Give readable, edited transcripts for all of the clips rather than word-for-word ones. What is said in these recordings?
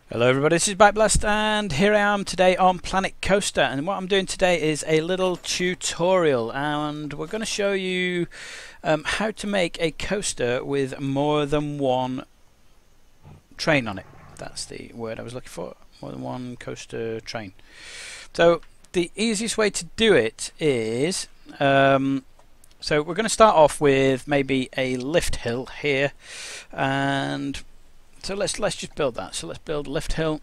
Hello everybody, this is Blast, and here I am today on Planet Coaster, and what I'm doing today is a little tutorial, and we're going to show you how to make a coaster with more than one train on it. That's the word I was looking for, more than one coaster train. So the easiest way to do it is, so we're going to start off with maybe a lift hill here, and so let's just build that. So let's build a lift hill.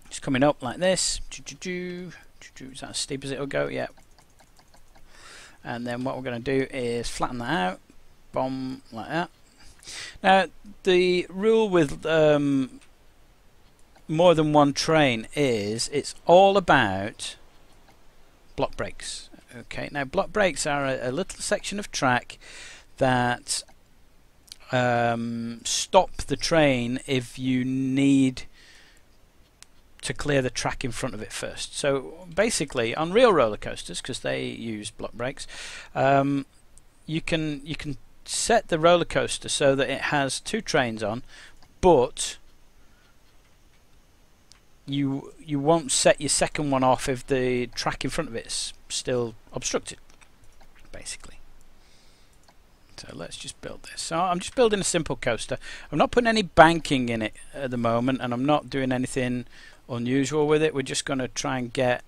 Just coming up like this. Is that as steep as it'll go? Yeah. And then what we're going to do is flatten that out. Boom, like that. Now the rule with more than one train is it's all about block breaks. Okay. Now block breaks are a little section of track that stop the train if you need to clear the track in front of it first. So basically on real roller coasters, because they use block brakes, you can set the roller coaster so that it has two trains on, but you won't set your second one off if the track in front of it's still obstructed, basically. So let's just build this. So I'm just building a simple coaster. I'm not putting any banking in it at the moment, and I'm not doing anything unusual with it. We're just going to try and get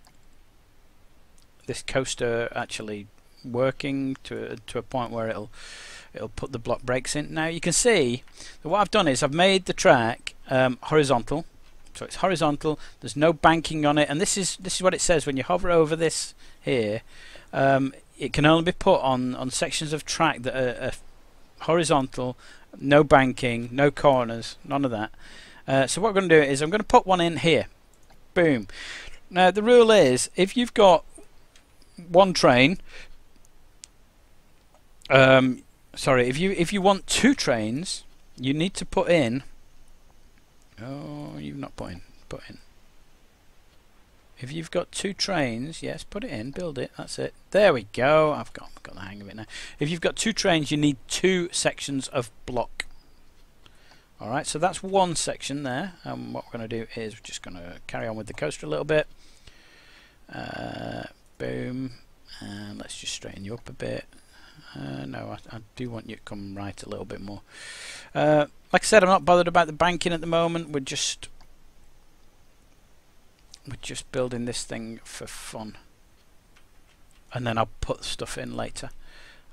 this coaster actually working to a point where it'll put the block brakes in. Now you can see that what I've done is I've made the track horizontal. So it's horizontal. There's no banking on it, and this is what it says when you hover over this here. It can only be put on sections of track that are horizontal, no banking, no corners, none of that. So what we're going to do is I'm going to put one in here. Boom. Now the rule is if you've got one train, sorry, if you want two trains, you need to put in. Oh, you've not put in. Put in. If you've got two trains, yes, put it in, build it, that's it. There we go, I've got the hang of it now. If you've got two trains, you need two sections of block. Alright, so that's one section there, and what we're going to do is we're just going to carry on with the coaster a little bit. Boom, and let's just straighten you up a bit. No, I do want you to come right a little bit more. Like I said, I'm not bothered about the banking at the moment, we're just building this thing for fun, and then I'll put stuff in later.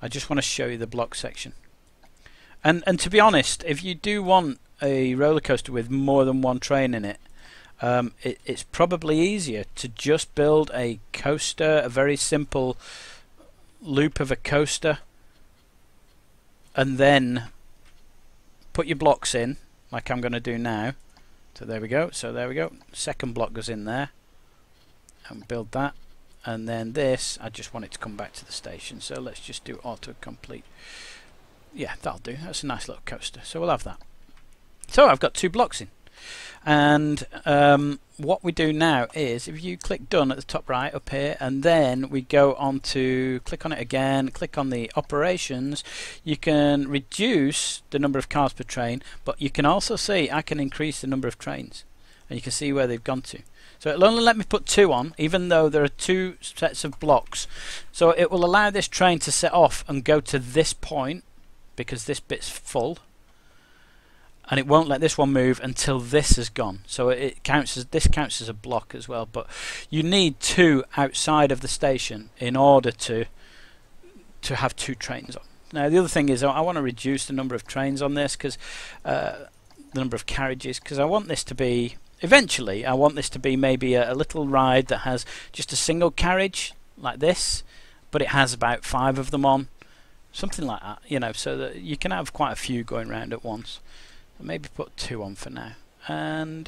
I just want to show you the block section, and to be honest, if you do want a roller coaster with more than one train in it, it's probably easier to just build a coaster, a very simple loop of a coaster, and then put your blocks in like I'm going to do now. So there we go. So there we go. Second block goes in there, and build that, and then this. I just want it to come back to the station. So let's just do autocomplete. Yeah, that'll do. That's a nice little coaster. So we'll have that. So I've got two blocks in, and what we do now is if you click done at the top right up here, and then we go on to click on it again, click on the operations, you can reduce the number of cars per train, but you can also see I can increase the number of trains, and you can see where they've gone to. So it'll only let me put two on, even though there are two sets of blocks. So it will allow this train to set off and go to this point because this bit's full, and it won't let this one move until this is gone. So this counts as a block as well, but you need two outside of the station in order to have two trains on. Now the other thing is I want to reduce the number of trains on this, because the number of carriages, because I want this to be eventually I want this to be maybe a little ride that has just a single carriage like this, but it has about 5 of them on, something like that, you know, so that you can have quite a few going round at once. Maybe put 2 on for now, and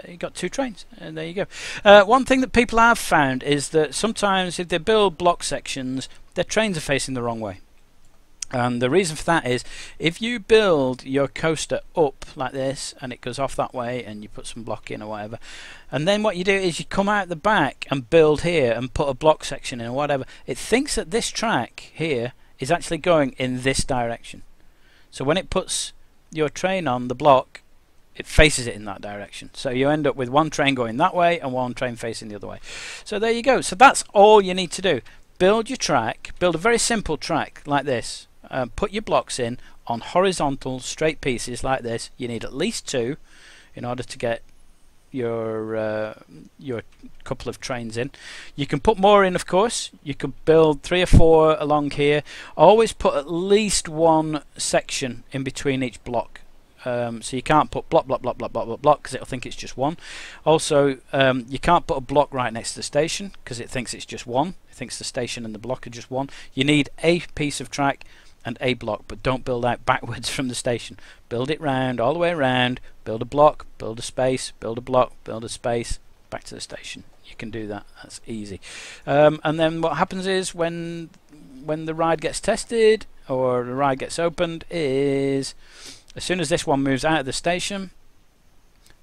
you got 2 trains, and there you go. One thing that people have found is that sometimes if they build block sections, their trains are facing the wrong way, and the reason for that is if you build your coaster up like this and it goes off that way, and you put some block in or whatever, and then what you do is you come out the back and build here and put a block section in or whatever, it thinks that this track here is actually going in this direction. So when it puts your train on the block, it faces it in that direction. So you end up with one train going that way and one train facing the other way. So there you go. So that's all you need to do. Build your track, build a very simple track like this. Put your blocks in on horizontal straight pieces like this. You need at least 2 in order to get your couple of trains in. You can put more in, of course. You could build 3 or 4 along here. Always put at least 1 section in between each block. So you can't put block, block, block, block, block, block, block, because it'll think it's just 1. Also, you can't put a block right next to the station because it thinks it's just 1. It thinks the station and the block are just 1. You need a piece of track and a block, but don't build out backwards from the station. Build it round, all the way around. Build a block, build a space, build a block, build a space, back to the station. You can do that. That's easy. And then what happens is when the ride gets tested or the ride gets opened is, as soon as this one moves out of the station,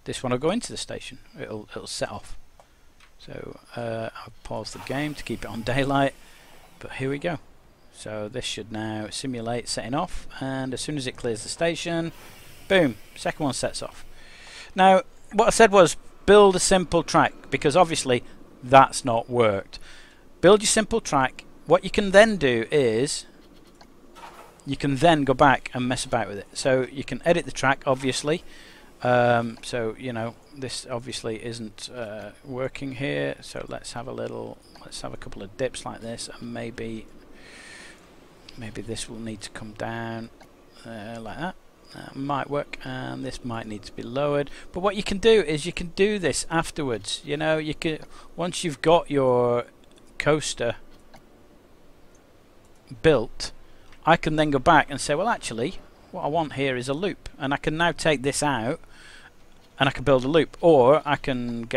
this one will go into the station. It'll set off. So I'll pause the game to keep it on daylight. But here we go. So this should now simulate setting off, and as soon as it clears the station, boom, second one sets off. Now, what I said was build a simple track, because obviously that's not worked. Build your simple track. What you can then do is you can then go back and mess about with it. So you can edit the track, obviously. So you know this obviously isn't working here. So let's have a couple of dips like this, and maybe this will need to come down like that. That might work, and this might need to be lowered. But what you can do is you can do this afterwards. You know, you can, once you've got your coaster built, I can then go back and say, well, actually, what I want here is a loop, and I can now take this out, and I can build a loop, or I can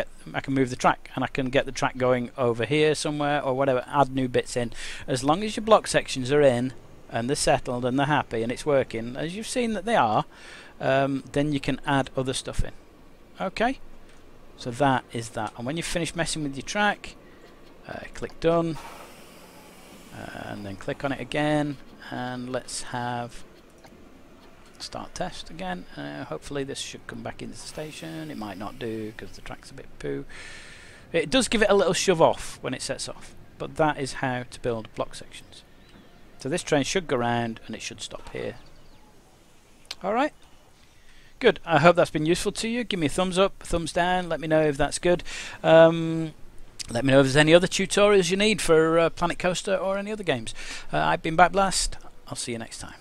move the track, and I can get the track going over here somewhere or whatever. Add new bits in, as long as your block sections are in and they're settled and they're happy and it's working, as you've seen that they are. Then you can add other stuff in. Okay, so that is that. And when you've finished messing with your track, click done, and then click on it again, and let's have start test again. Hopefully this should come back into the station. It might not do because the track's a bit poo. It does give it a little shove off when it sets off, but that is how to build block sections. So this train should go round and it should stop here. Alright, good. I hope that's been useful to you. Give me a thumbs up, thumbs down, let me know if that's good. Let me know if there's any other tutorials you need for Planet Coaster or any other games. I've been Backblast. I'll see you next time.